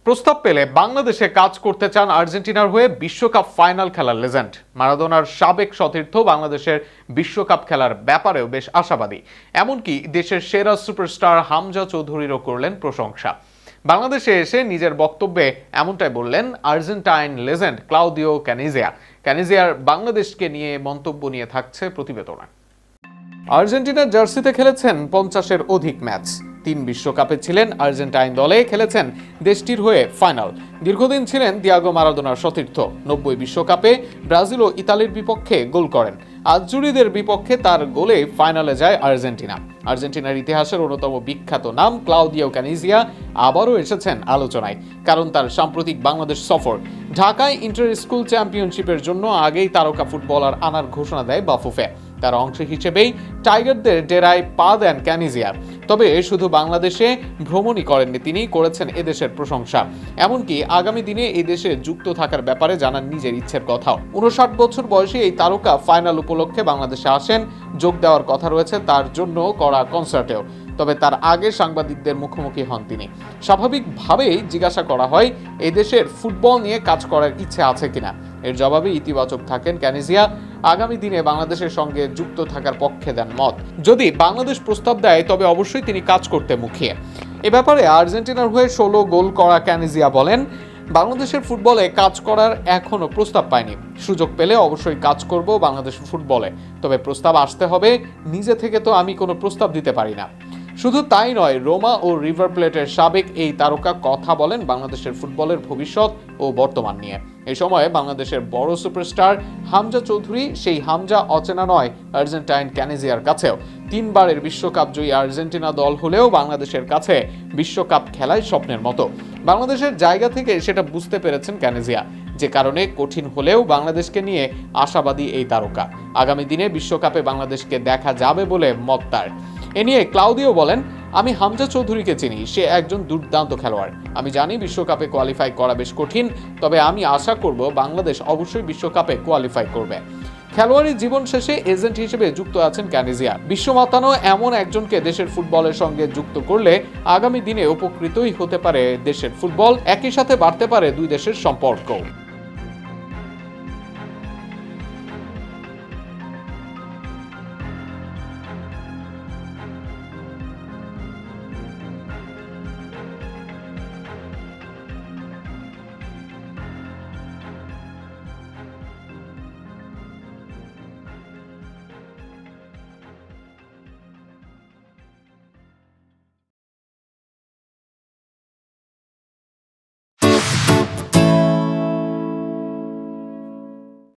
প্রস্তাব পেলে বাংলাদেশে কাজ করতে চান আর্জেন্টিনার হয়ে বিশ্বকাপ ফাইনাল খেলার লেজেন্ড। মারাদোনার সাবেক সতীর্থ বাংলাদেশের বিশ্বকাপ খেলার ব্যাপারেও বেশ আশাবাদী। এমনকি দেশের সেরা সুপারস্টার হামজা চৌধুরীরও করলেন প্রশংসা। বাংলাদেশে এসে নিজের বক্তব্যে এমনটাই বললেন আর্জেন্টাইন লেজেন্ড ক্লাউদিও ক্যানিজিয়ার বাংলাদেশকে নিয়ে মন্তব্য নিয়ে থাকছে প্রতিবেদনে। আর্জেন্টিনার জার্সিতে খেলেছেন 50-এর অধিক ম্যাচ। 3 বিশ্বকাপে ছিলেন আর্জেন্টাইন দলে, খেলেছেন দেশটির হয়ে ফাইনাল। দীর্ঘদিন ছিলেন দিয়াগো মারাদোনার সতীর্থ। 90 বিশ্বকাপে ব্রাজিল ও ইতালির বিপক্ষে গোল করেন। আজুরিদের বিপক্ষে তার গোলে ফাইনালে যায় আর্জেন্টিনা। আর্জেন্টিনার ইতিহাসের অন্যতম বিখ্যাত নাম ক্লাউদিও ক্যানিজিয়া আবারও এসেছেন আলোচনায়, কারণ তার সাম্প্রতিক বাংলাদেশ সফর। ঢাকায় ইন্টার স্কুল চ্যাম্পিয়নশিপের জন্য আগেই তারকা ফুটবলার আনার ঘোষণা দেয় বাফুফে। তার অংশ হিসেবেই টাইগারদের ডেরায় পা দেন ক্যানিজিয়া। তবে শুধু বাংলাদেশে ভ্রমণই করেননি, তিনি করেছেন এদেশের প্রশংসা। এমনকি আগামী দিনে এই দেশে যুক্ত থাকার ব্যাপারে জানান নিজের ইচ্ছের কথাও। 59 বছর বয়সী এই তারকা ফাইনাল উপলক্ষে বাংলাদেশে আসেন। যোগ দেওয়ার কথা রয়েছে তার জন্য করা কনসার্টেও। তবে তার আগে সাংবাদিকদের মুখোমুখি হন তিনি। স্বাভাবিকভাবেই জিজ্ঞাসা করা হয় এই দেশের ফুটবল নিয়ে কাজ করার ইচ্ছে আছে কিনা। এর জবাবে ইতিবাচক থাকেন ক্যানিজিয়া। আগামী দিনে বাংলাদেশের সঙ্গে যুক্ত থাকার পক্ষে দেন মত। যদি বাংলাদেশ প্রস্তাব দেয় তবে অবশ্যই তিনি কাজ করতে মুখিয়ে। এ ব্যাপারে আর্জেন্টিনার হয়ে 16 গোল করা ক্যানিজিয়া বলেন, বাংলাদেশের ফুটবলে কাজ করার এখনো প্রস্তাব পাইনি। সুযোগ পেলে অবশ্যই কাজ করব বাংলাদেশ ফুটবলে, তবে প্রস্তাব আসতে হবে। নিজে থেকে তো আমি কোনো প্রস্তাব দিতে পারি না। শুধু তাই নয়, রোমা ও রিভার প্লেটের সাবেক এই তারকা কথা বলেন বাংলাদেশের ফুটবলের ভবিষ্যৎ ও বর্তমান নিয়ে। এই সময়ে বাংলাদেশের বড় সুপারস্টার হামজা চৌধুরী, সেই হামজা অচেনা নয় আর্জেন্টাইন ক্যানিজিয়ার কাছেও। 3 বারের বিশ্বকাপ জয়ী আর্জেন্টিনা দল হলেও বাংলাদেশের কাছে বিশ্বকাপ খেলায় স্বপ্নের মতো। বাংলাদেশের জায়গা থেকে সেটা বুঝতে পেরেছেন ক্যানিজিয়া, যে কারণে কঠিন হলেও বাংলাদেশকে নিয়ে আশাবাদী এই তারকা। আগামী দিনে বিশ্বকাপে বাংলাদেশকে দেখা যাবে বলে মত তার। এ নিয়ে ক্লাউদিও বলেন, আমি হামজা চৌধুরীকে চিনি, সে একজন দুর্দান্ত খেলোয়াড়। আমি জানি বিশ্বকাপে কোয়ালিফাই করা বেশ কঠিন, তবে আমি আশা করব বাংলাদেশ অবশ্যই বিশ্বকাপে কোয়ালিফাই করবে। খেলোয়াড়ি জীবন শেষে এজেন্ট হিসেবে যুক্ত আছেন ক্যানিজিয়া। বিশ্বমাতানো এমন একজনকে দেশের ফুটবলের সঙ্গে যুক্ত করলে আগামী দিনে উপকৃতই হতে পারে দেশের ফুটবল, একই সাথে বাড়তে পারে দুই দেশের সম্পর্ক।